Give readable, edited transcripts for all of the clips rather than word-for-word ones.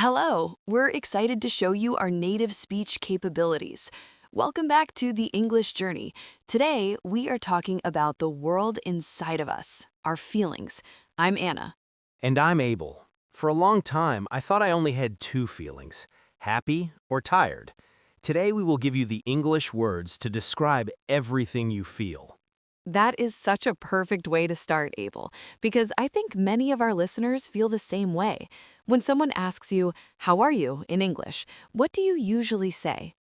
Hello, we're excited to show you our native speech capabilities. Welcome back to the English Journey. Today, we are talking about the world inside of us, our feelings. I'm Anna. And I'm Abel. For a long time, I thought I only had two feelings, happy or tired. Today we will give you the English words to describe everything you feel. That is such a perfect way to start, Abel, because I think many of our listeners feel the same way. When someone asks you, "How are you?" in English, what do you usually say?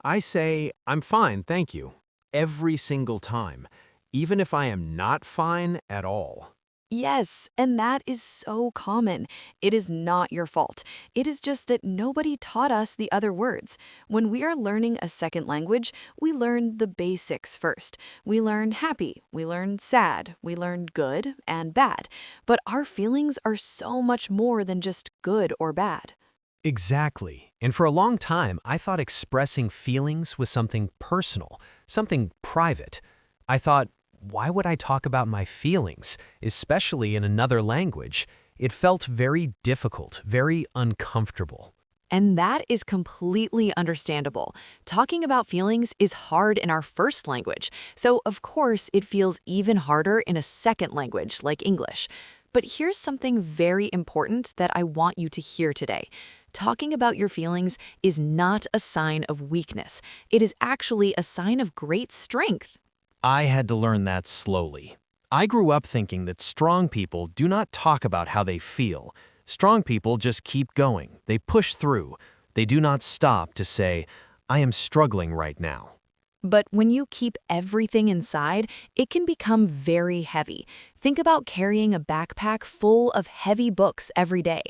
I say, I'm fine, thank you, every single time, even if I am not fine at all. Yes, and that is so common. It is not your fault. It is just that nobody taught us the other words. When we are learning a second language, we learn the basics first. We learn happy, we learn sad, we learn good and bad. But our feelings are so much more than just good or bad. Exactly. And for a long time, I thought expressing feelings was something personal, something private. I thought, why would I talk about my feelings, especially in another language? It felt very difficult, very uncomfortable. And that is completely understandable. Talking about feelings is hard in our first language, so of course it feels even harder in a second language like English. But here's something very important that I want you to hear today. Talking about your feelings is not a sign of weakness. It is actually a sign of great strength. I had to learn that slowly. I grew up thinking that strong people do not talk about how they feel. Strong people just keep going. They push through. They do not stop to say, I am struggling right now. But when you keep everything inside, it can become very heavy. Think about carrying a backpack full of heavy books every day.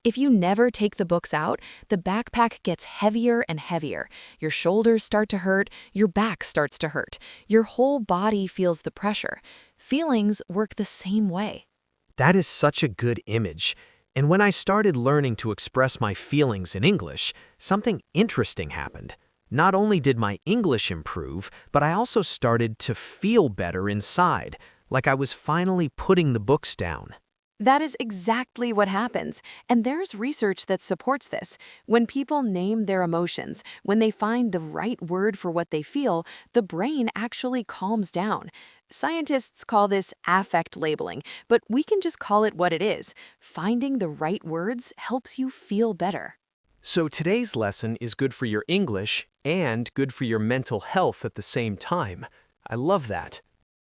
If you never take the books out, the backpack gets heavier and heavier. Your shoulders start to hurt, your back starts to hurt. Your whole body feels the pressure. Feelings work the same way. That is such a good image. And when I started learning to express my feelings in English, something interesting happened. Not only did my English improve, but I also started to feel better inside, like I was finally putting the books down. That is exactly what happens, and there's research that supports this. When people name their emotions, when they find the right word for what they feel, the brain actually calms down. Scientists call this affect labeling, but we can just call it what it is. Finding the right words helps you feel better. So today's lesson is good for your English and good for your mental health at the same time. I love that.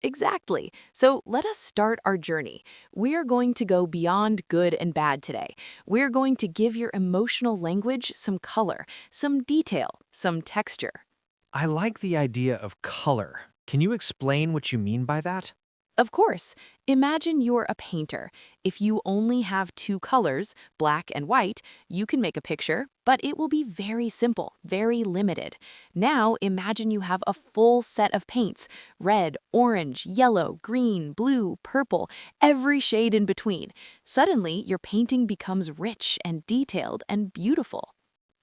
Exactly. So let us start our journey. We are going to go beyond good and bad today. We're going to give your emotional language some color, some detail, some texture. I like the idea of color. Can you explain what you mean by that? Of course, imagine you're a painter. If you only have two colors, black and white, you can make a picture, but it will be very simple, very limited. Now imagine you have a full set of paints, red, orange, yellow, green, blue, purple, every shade in between. Suddenly, your painting becomes rich and detailed and beautiful.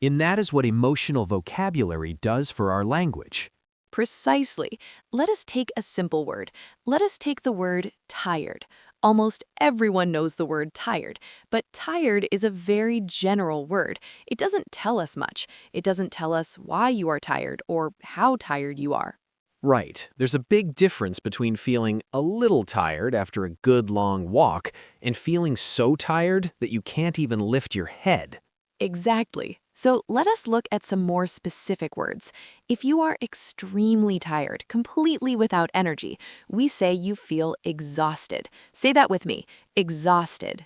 And that is what emotional vocabulary does for our language. Precisely. Let us take a simple word. Let us take the word tired. Almost everyone knows the word tired, but tired is a very general word. It doesn't tell us much. It doesn't tell us why you are tired or how tired you are. Right. There's a big difference between feeling a little tired after a good long walk and feeling so tired that you can't even lift your head. Exactly. So let us look at some more specific words. If you are extremely tired, completely without energy, we say you feel exhausted. Say that with me. Exhausted.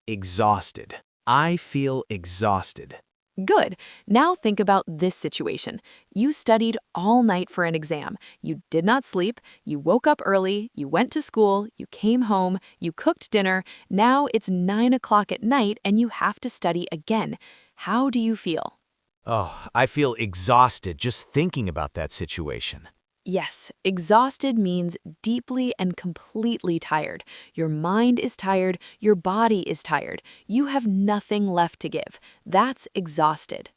Exhausted. I feel exhausted. Good. Now think about this situation. You studied all night for an exam. You did not sleep. You woke up early. You went to school. You came home. You cooked dinner. Now it's 9 o'clock at night and you have to study again. How do you feel? Oh, I feel exhausted just thinking about that situation. Yes, exhausted means deeply and completely tired. Your mind is tired. Your body is tired. You have nothing left to give. That's exhausted.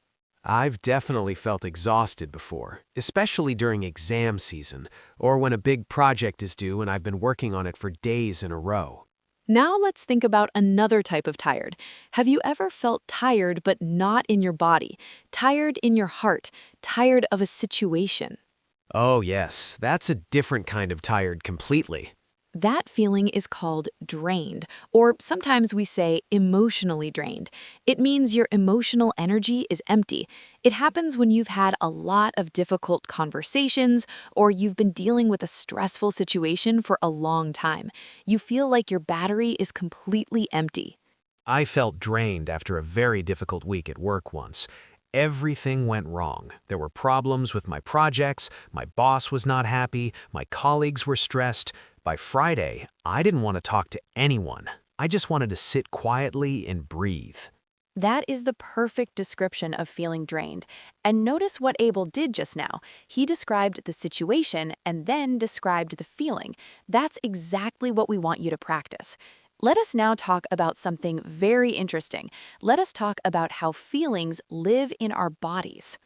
I've definitely felt exhausted before, especially during exam season or when a big project is due and I've been working on it for days in a row. Now let's think about another type of tired. Have you ever felt tired but not in your body? Tired in your heart? Tired of a situation? Oh, yes, that's a different kind of tired completely. That feeling is called drained, or sometimes we say emotionally drained. It means your emotional energy is empty. It happens when you've had a lot of difficult conversations or you've been dealing with a stressful situation for a long time. You feel like your battery is completely empty. I felt drained after a very difficult week at work once. Everything went wrong. There were problems with my projects, my boss was not happy, my colleagues were stressed. By Friday, I didn't want to talk to anyone. I just wanted to sit quietly and breathe. That is the perfect description of feeling drained. And notice what Abel did just now. He described the situation and then described the feeling. That's exactly what we want you to practice. Let us now talk about something very interesting. Let us talk about how feelings live in our bodies.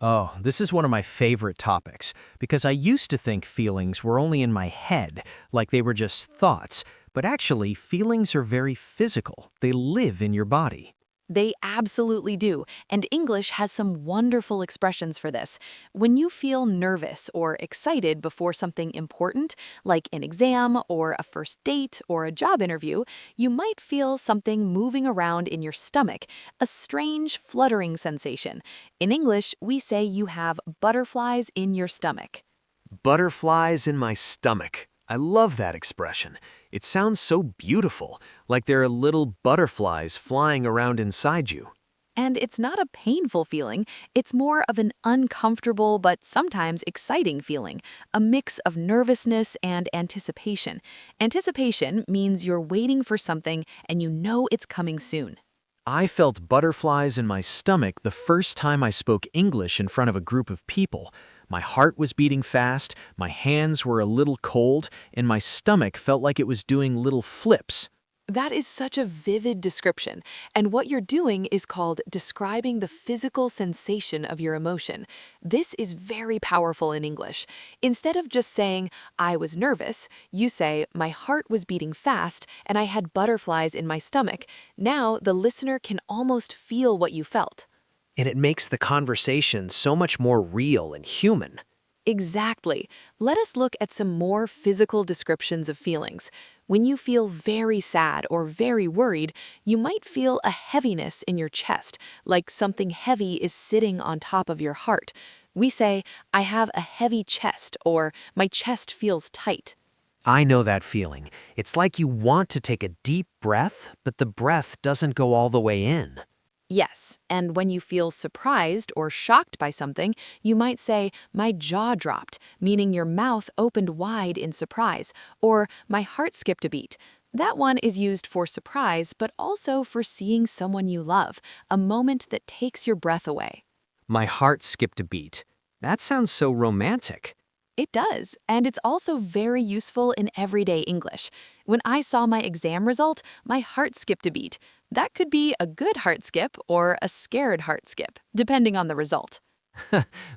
Oh, this is one of my favorite topics because I used to think feelings were only in my head, like they were just thoughts. But actually, feelings are very physical. They live in your body. They absolutely do, and English has some wonderful expressions for this. When you feel nervous or excited before something important, like an exam or a first date or a job interview, you might feel something moving around in your stomach, a strange fluttering sensation. In English, we say you have butterflies in your stomach. Butterflies in my stomach. I love that expression. It sounds so beautiful, like there are little butterflies flying around inside you. And it's not a painful feeling, it's more of an uncomfortable but sometimes exciting feeling, a mix of nervousness and anticipation. Anticipation means you're waiting for something and you know it's coming soon. I felt butterflies in my stomach the first time I spoke English in front of a group of people. My heart was beating fast, my hands were a little cold, and my stomach felt like it was doing little flips. That is such a vivid description, and what you're doing is called describing the physical sensation of your emotion. This is very powerful in English. Instead of just saying, I was nervous, you say, my heart was beating fast and I had butterflies in my stomach. Now the listener can almost feel what you felt. And it makes the conversation so much more real and human. Exactly. Let us look at some more physical descriptions of feelings. When you feel very sad or very worried, you might feel a heaviness in your chest, like something heavy is sitting on top of your heart. We say, I have a heavy chest, or my chest feels tight. I know that feeling. It's like you want to take a deep breath, but the breath doesn't go all the way in. Yes, and when you feel surprised or shocked by something, you might say, my jaw dropped, meaning your mouth opened wide in surprise, or my heart skipped a beat. That one is used for surprise, but also for seeing someone you love, a moment that takes your breath away. My heart skipped a beat. That sounds so romantic. It does, and it's also very useful in everyday English. When I saw my exam result, my heart skipped a beat. That could be a good heart skip or a scared heart skip, depending on the result.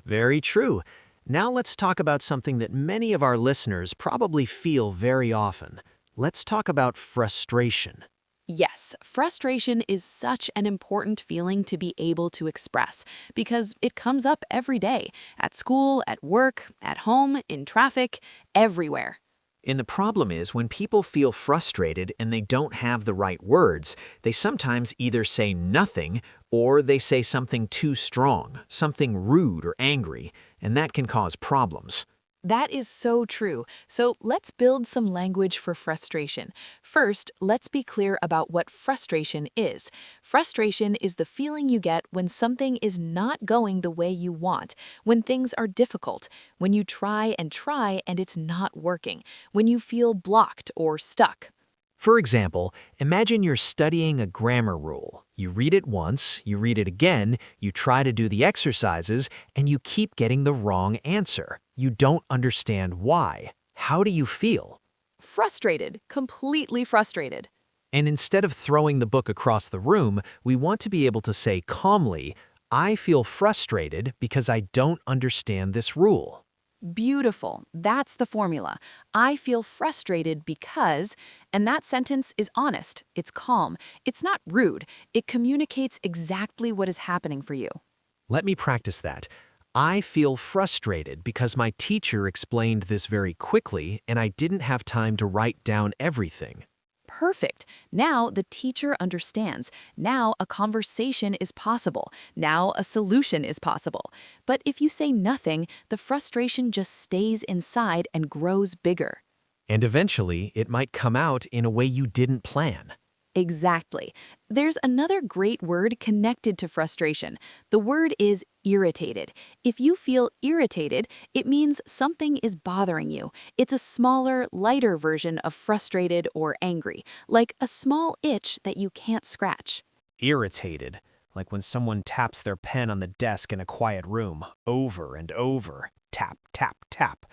Very true. Now let's talk about something that many of our listeners probably feel very often. Let's talk about frustration. Yes, frustration is such an important feeling to be able to express because it comes up every day, at school, at work, at home, in traffic, everywhere. And the problem is when people feel frustrated and they don't have the right words, they sometimes either say nothing or they say something too strong, something rude or angry, and that can cause problems. That is so true. So let's build some language for frustration. First, let's be clear about what frustration is. Frustration is the feeling you get when something is not going the way you want, when things are difficult, when you try and it's not working, when you feel blocked or stuck. For example, imagine you're studying a grammar rule. You read it once, you read it again, you try to do the exercises, and you keep getting the wrong answer. You don't understand why. How do you feel? Frustrated, completely frustrated. And instead of throwing the book across the room, we want to be able to say calmly, I feel frustrated because I don't understand this rule. Beautiful. That's the formula. I feel frustrated because, And that sentence is honest, it's calm, it's not rude, it communicates exactly what is happening for you. Let me practice that. I feel frustrated because my teacher explained this very quickly and I didn't have time to write down everything. Perfect. Now the teacher understands. Now a conversation is possible. Now a solution is possible. But if you say nothing, the frustration just stays inside and grows bigger. And eventually, it might come out in a way you didn't plan. Exactly. There's another great word connected to frustration. The word is irritated. If you feel irritated, it means something is bothering you. It's a smaller, lighter version of frustrated or angry, like a small itch that you can't scratch. Irritated, like when someone taps their pen on the desk in a quiet room, over and over. Tap, tap, tap.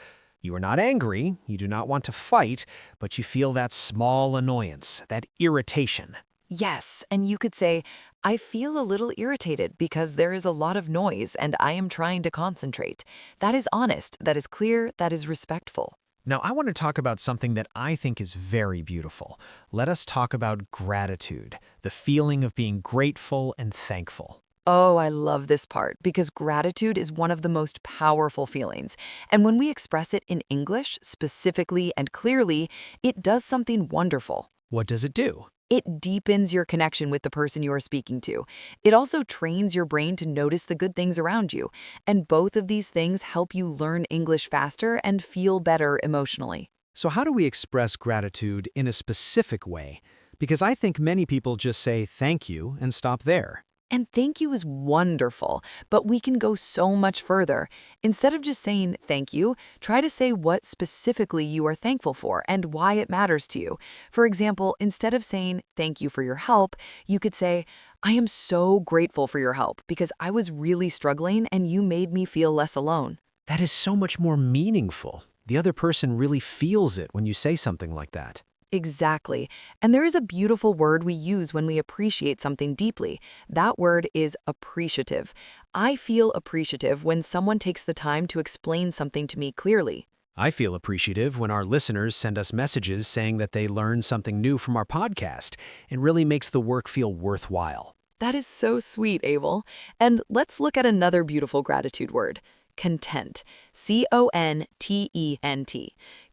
You are not angry, you do not want to fight, but you feel that small annoyance, that irritation. Yes, and you could say, I feel a little irritated because there is a lot of noise and I am trying to concentrate. That is honest, that is clear, that is respectful. Now, I want to talk about something that I think is very beautiful. Let us talk about gratitude, the feeling of being grateful and thankful. Oh, I love this part because gratitude is one of the most powerful feelings. And when we express it in English, specifically and clearly, it does something wonderful. What does it do? It deepens your connection with the person you are speaking to. It also trains your brain to notice the good things around you. And both of these things help you learn English faster and feel better emotionally. So how do we express gratitude in a specific way? Because I think many people just say thank you and stop there. And thank you is wonderful, but we can go so much further. Instead of just saying thank you, try to say what specifically you are thankful for and why it matters to you. For example, instead of saying thank you for your help, you could say, I am so grateful for your help because I was really struggling and you made me feel less alone. That is so much more meaningful. The other person really feels it when you say something like that. Exactly. And there is a beautiful word we use when we appreciate something deeply. That word is appreciative. I feel appreciative when someone takes the time to explain something to me clearly. I feel appreciative when our listeners send us messages saying that they learned something new from our podcast and really makes the work feel worthwhile. That is so sweet, Abel. And let's look at another beautiful gratitude word. Content. Content.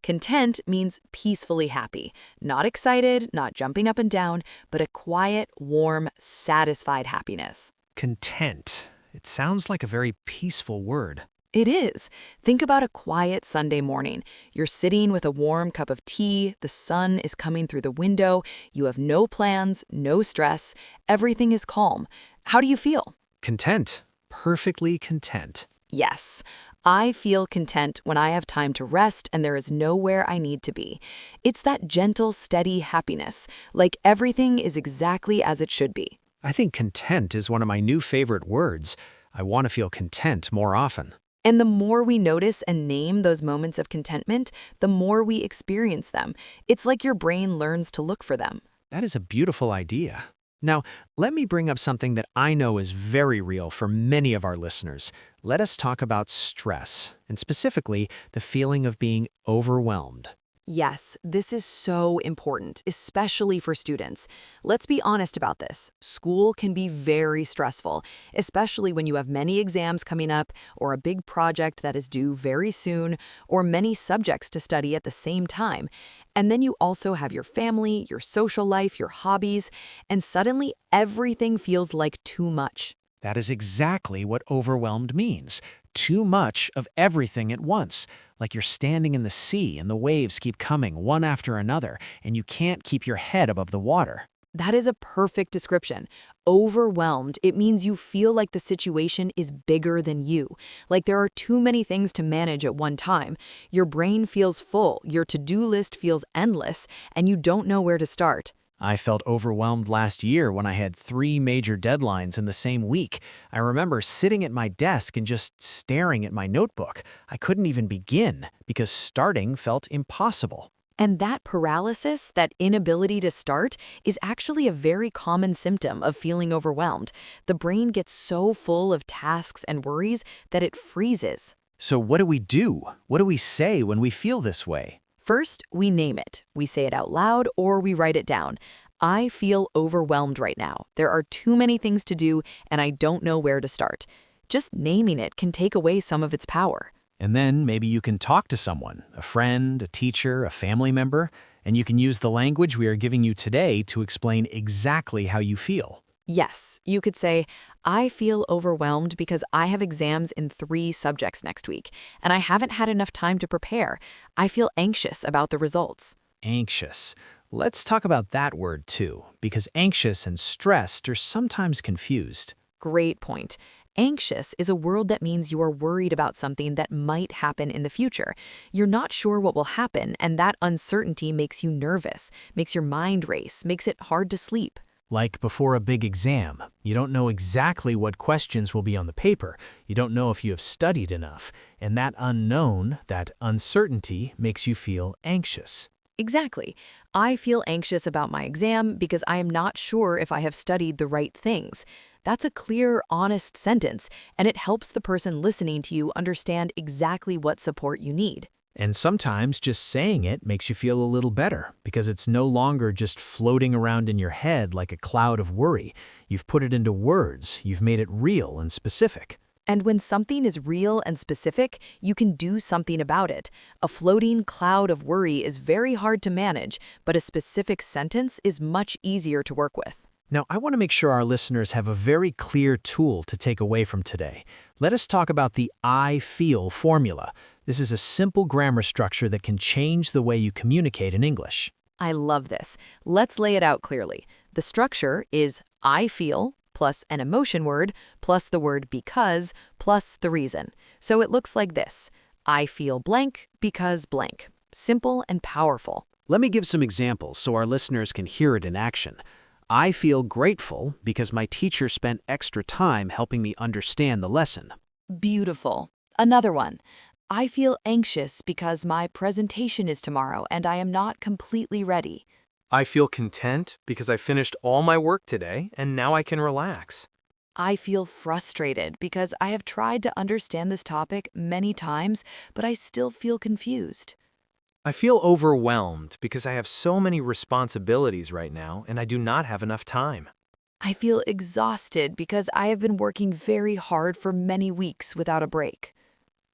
Content means peacefully happy. Not excited, not jumping up and down, but a quiet, warm, satisfied happiness. Content. It sounds like a very peaceful word. It is. Think about a quiet Sunday morning. You're sitting with a warm cup of tea, the sun is coming through the window, you have no plans, no stress, everything is calm. How do you feel? Content. Perfectly content. Yes, I feel content when I have time to rest and there is nowhere I need to be. It's that gentle, steady happiness, like everything is exactly as it should be. I think content is one of my new favorite words. I want to feel content more often. And the more we notice and name those moments of contentment, the more we experience them. It's like your brain learns to look for them. That is a beautiful idea. Now, let me bring up something that I know is very real for many of our listeners. Let us talk about stress, and specifically, the feeling of being overwhelmed. Yes, this is so important, especially for students. Let's be honest about this. School can be very stressful, especially when you have many exams coming up, or a big project that is due very soon, or many subjects to study at the same time. And then you also have your family, your social life, your hobbies, and suddenly everything feels like too much. That is exactly what overwhelmed means. Too much of everything at once. Like you're standing in the sea and the waves keep coming one after another, and you can't keep your head above the water. That is a perfect description. Overwhelmed, it means you feel like the situation is bigger than you, like there are too many things to manage at one time. Your brain feels full, your to-do list feels endless, and you don't know where to start. I felt overwhelmed last year when I had 3 major deadlines in the same week. I remember sitting at my desk and just staring at my notebook. I couldn't even begin because starting felt impossible. And that paralysis, that inability to start, is actually a very common symptom of feeling overwhelmed. The brain gets so full of tasks and worries that it freezes. So what do we do? What do we say when we feel this way? First, we name it. We say it out loud or we write it down. I feel overwhelmed right now. There are too many things to do and I don't know where to start. Just naming it can take away some of its power. And then maybe you can talk to someone, a friend, a teacher, a family member, and you can use the language we are giving you today to explain exactly how you feel. Yes, you could say, I feel overwhelmed because I have exams in 3 subjects next week, and I haven't had enough time to prepare. I feel anxious about the results. Anxious. Let's talk about that word too, because anxious and stressed are sometimes confused. Great point. Anxious is a word that means you are worried about something that might happen in the future. You're not sure what will happen, and that uncertainty makes you nervous, makes your mind race, makes it hard to sleep. Like before a big exam, you don't know exactly what questions will be on the paper. You don't know if you have studied enough, and that unknown, that uncertainty makes you feel anxious. Exactly. I feel anxious about my exam because I am not sure if I have studied the right things. That's a clear, honest sentence, and it helps the person listening to you understand exactly what support you need. And sometimes just saying it makes you feel a little better because it's no longer just floating around in your head like a cloud of worry. You've put it into words, you've made it real and specific. And when something is real and specific, you can do something about it. A floating cloud of worry is very hard to manage, but a specific sentence is much easier to work with. Now, I want to make sure our listeners have a very clear tool to take away from today. Let us talk about the I feel formula. This is a simple grammar structure that can change the way you communicate in English. I love this. Let's lay it out clearly. The structure is I feel plus an emotion word plus the word because plus the reason. So it looks like this. I feel blank because blank. Simple and powerful. Let me give some examples so our listeners can hear it in action. I feel grateful because my teacher spent extra time helping me understand the lesson. Beautiful. Another one. I feel anxious because my presentation is tomorrow and I am not completely ready. I feel content because I finished all my work today and now I can relax. I feel frustrated because I have tried to understand this topic many times, but I still feel confused. I feel overwhelmed because I have so many responsibilities right now and I do not have enough time. I feel exhausted because I have been working very hard for many weeks without a break.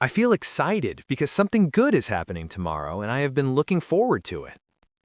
I feel excited because something good is happening tomorrow and I have been looking forward to it.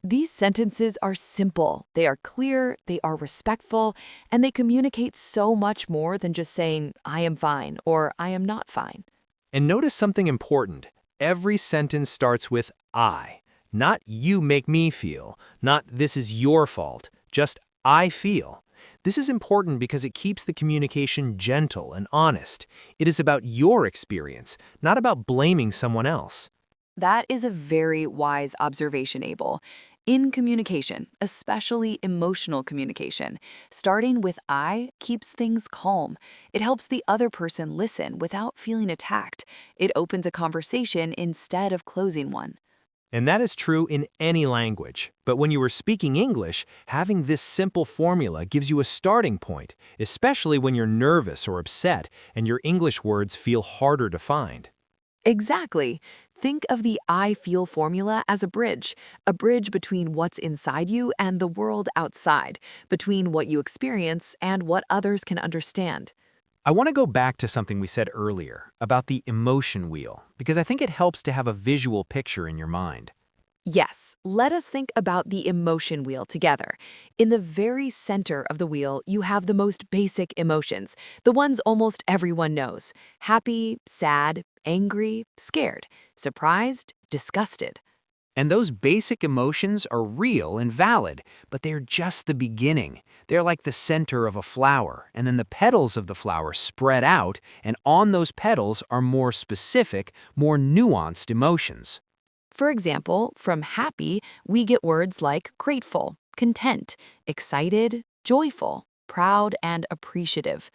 These sentences are simple, they are clear, they are respectful, and they communicate so much more than just saying, I am fine or I am not fine. And notice something important. Every sentence starts with I. Not you make me feel, not this is your fault, just I feel. This is important because it keeps the communication gentle and honest. It is about your experience, not about blaming someone else. That is a very wise observation, Abel. In communication, especially emotional communication, starting with I keeps things calm. It helps the other person listen without feeling attacked. It opens a conversation instead of closing one. And that is true in any language. But when you are speaking English, having this simple formula gives you a starting point, especially when you're nervous or upset and your English words feel harder to find. Exactly. Think of the I feel formula as a bridge between what's inside you and the world outside, between what you experience and what others can understand. I want to go back to something we said earlier about the emotion wheel, because I think it helps to have a visual picture in your mind. Yes, let us think about the emotion wheel together. In the very center of the wheel, you have the most basic emotions, the ones almost everyone knows: happy, sad, angry, scared, surprised, disgusted. And those basic emotions are real and valid, but they're just the beginning. They're like the center of a flower, and then the petals of the flower spread out, and on those petals are more specific, more nuanced emotions. For example, from happy, we get words like grateful, content, excited, joyful, proud, and appreciative.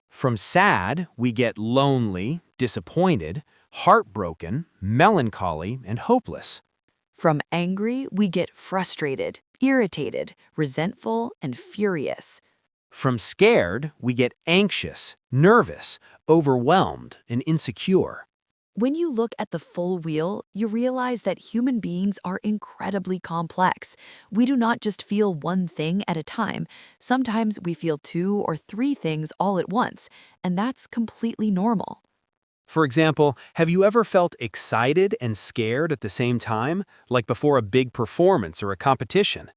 From sad, we get lonely, disappointed, heartbroken, melancholy, and hopeless. From angry, we get frustrated, irritated, resentful, and furious. From scared, we get anxious, nervous, overwhelmed, and insecure. When you look at the full wheel, you realize that human beings are incredibly complex. We do not just feel one thing at a time. Sometimes we feel two or three things all at once, and that's completely normal. For example, have you ever felt excited and scared at the same time, like before a big performance or a competition?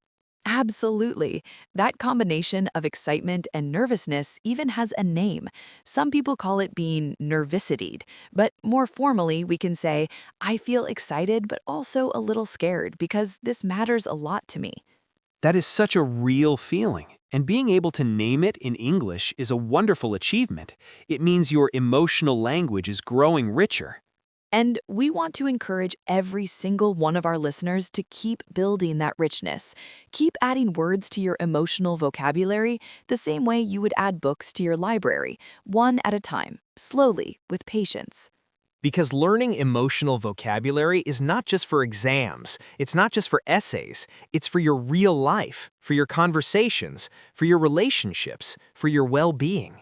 Absolutely. That combination of excitement and nervousness even has a name. Some people call it being nervicityed, but more formally, we can say, I feel excited but also a little scared because this matters a lot to me. That is such a real feeling, and being able to name it in English is a wonderful achievement. It means your emotional language is growing richer. And we want to encourage every single one of our listeners to keep building that richness. Keep adding words to your emotional vocabulary the same way you would add books to your library, one at a time, slowly, with patience. Because learning emotional vocabulary is not just for exams, it's not just for essays, it's for your real life, for your conversations, for your relationships, for your well-being.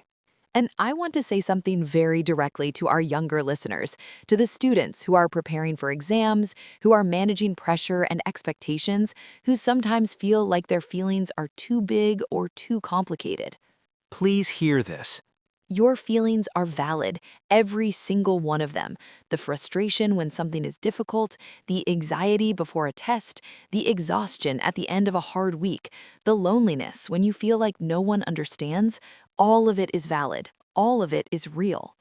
And I want to say something very directly to our younger listeners, to the students who are preparing for exams, who are managing pressure and expectations, who sometimes feel like their feelings are too big or too complicated. Please hear this. Your feelings are valid, every single one of them. The frustration when something is difficult, the anxiety before a test, the exhaustion at the end of a hard week, the loneliness when you feel like no one understands, all of it is valid. All of it is real.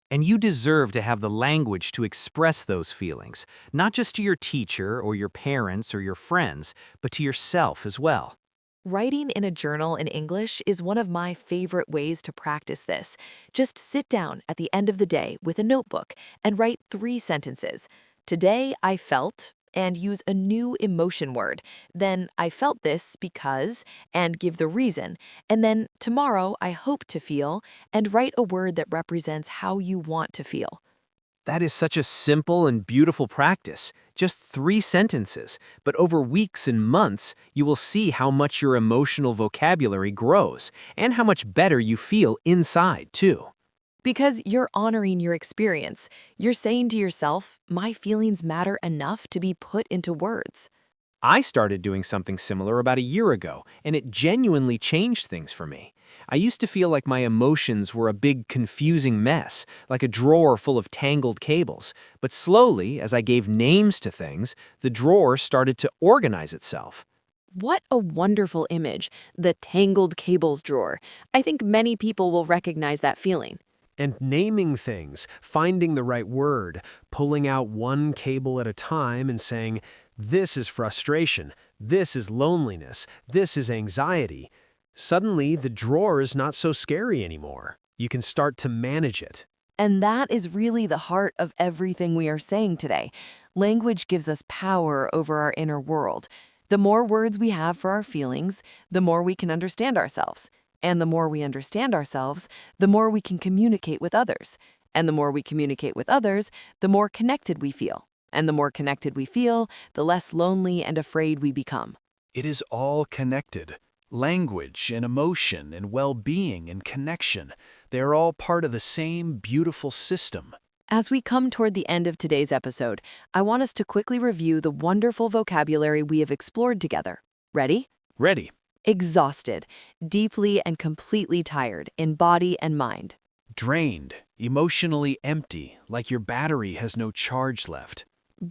And you deserve to have the language to express those feelings, not just to your teacher or your parents or your friends, but to yourself as well. Writing in a journal in English is one of my favorite ways to practice this. Just sit down at the end of the day with a notebook and write 3 sentences. Today I felt, and use a new emotion word. Then I felt this because, and give the reason. And then tomorrow I hope to feel, and write a word that represents how you want to feel. That is such a simple and beautiful practice. Just 3 sentences, but over weeks and months, you will see how much your emotional vocabulary grows and how much better you feel inside, too. Because you're honoring your experience. You're saying to yourself, my feelings matter enough to be put into words. I started doing something similar about a year ago, and it genuinely changed things for me. I used to feel like my emotions were a big, confusing mess, like a drawer full of tangled cables. But slowly, as I gave names to things, the drawer started to organize itself. What a wonderful image, the tangled cables drawer. I think many people will recognize that feeling. And naming things, finding the right word, pulling out one cable at a time and saying, this is frustration, this is loneliness, this is anxiety. Suddenly, the drawer is not so scary anymore. You can start to manage it. And that is really the heart of everything we are saying today. Language gives us power over our inner world. The more words we have for our feelings, the more we can understand ourselves. And the more we understand ourselves, the more we can communicate with others. And the more we communicate with others, the more connected we feel. And the more connected we feel, the less lonely and afraid we become. It is all connected. Language and emotion and well-being and connection, they are all part of the same beautiful system. As we come toward the end of today's episode, I want us to quickly review the wonderful vocabulary we have explored together. Ready? Ready. Exhausted, deeply and completely tired in body and mind. Drained, emotionally empty, like your battery has no charge left.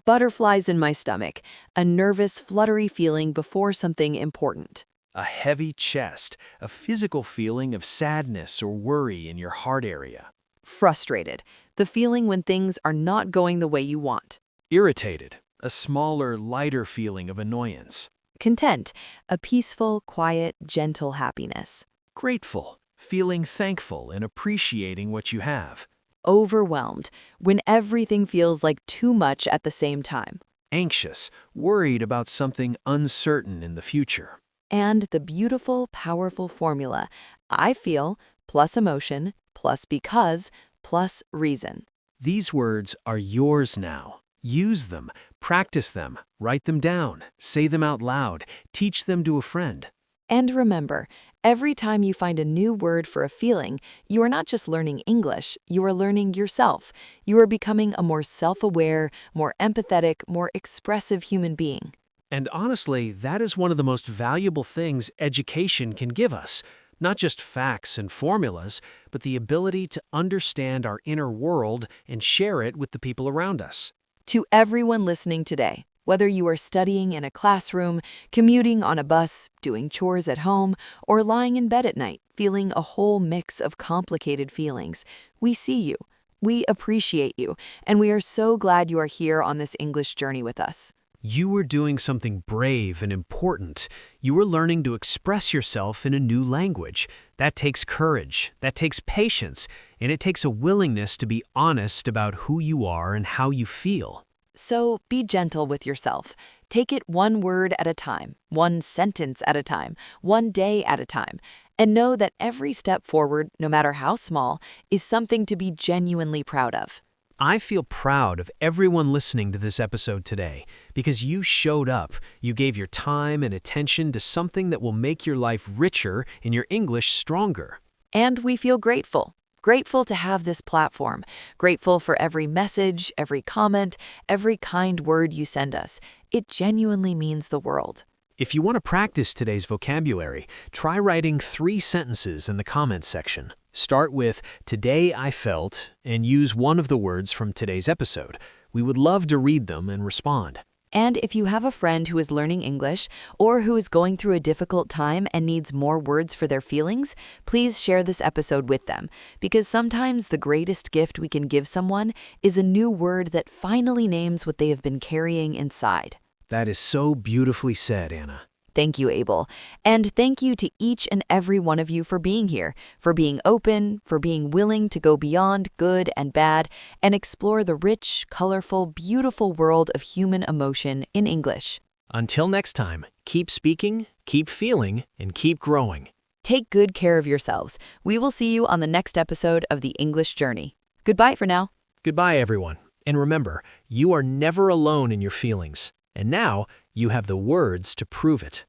Butterflies in my stomach, a nervous, fluttery feeling before something important. A heavy chest, a physical feeling of sadness or worry in your heart area. Frustrated, the feeling when things are not going the way you want. Irritated, a smaller, lighter feeling of annoyance. Content, a peaceful, quiet, gentle happiness. Grateful, feeling thankful and appreciating what you have. Overwhelmed, when everything feels like too much at the same time. Anxious, worried about something uncertain in the future. And the beautiful, powerful formula, I feel plus emotion plus because plus reason. These words are yours now. Use them, practice them, write them down, say them out loud, teach them to a friend. And remember, Every time you find a new word for a feeling, you are not just learning English, you are learning yourself. You are becoming a more self-aware, more empathetic, more expressive human being. And honestly, that is one of the most valuable things education can give us. Not just facts and formulas, but the ability to understand our inner world and share it with the people around us. To everyone listening today, whether you are studying in a classroom, commuting on a bus, doing chores at home, or lying in bed at night, feeling a whole mix of complicated feelings, we see you, we appreciate you, and we are so glad you are here on this English journey with us. You were doing something brave and important. You were learning to express yourself in a new language. That takes courage, that takes patience, and it takes a willingness to be honest about who you are and how you feel. So be gentle with yourself. Take it one word at a time, one sentence at a time, one day at a time, and know that every step forward, no matter how small, is something to be genuinely proud of. I feel proud of everyone listening to this episode today because you showed up. You gave your time and attention to something that will make your life richer and your English stronger. And we feel grateful. Grateful to have this platform. Grateful for every message, every comment, every kind word you send us. It genuinely means the world. If you want to practice today's vocabulary, try writing 3 sentences in the comments section. Start with, "Today I felt," and use one of the words from today's episode. We would love to read them and respond. And if you have a friend who is learning English or who is going through a difficult time and needs more words for their feelings, please share this episode with them, because sometimes the greatest gift we can give someone is a new word that finally names what they have been carrying inside. That is so beautifully said, Anna. Thank you, Abel. And thank you to each and every one of you for being here, for being open, for being willing to go beyond good and bad and explore the rich, colorful, beautiful world of human emotion in English. Until next time, keep speaking, keep feeling, and keep growing. Take good care of yourselves. We will see you on the next episode of The English Journey. Goodbye for now. Goodbye, everyone. And remember, you are never alone in your feelings. And now, you have the words to prove it.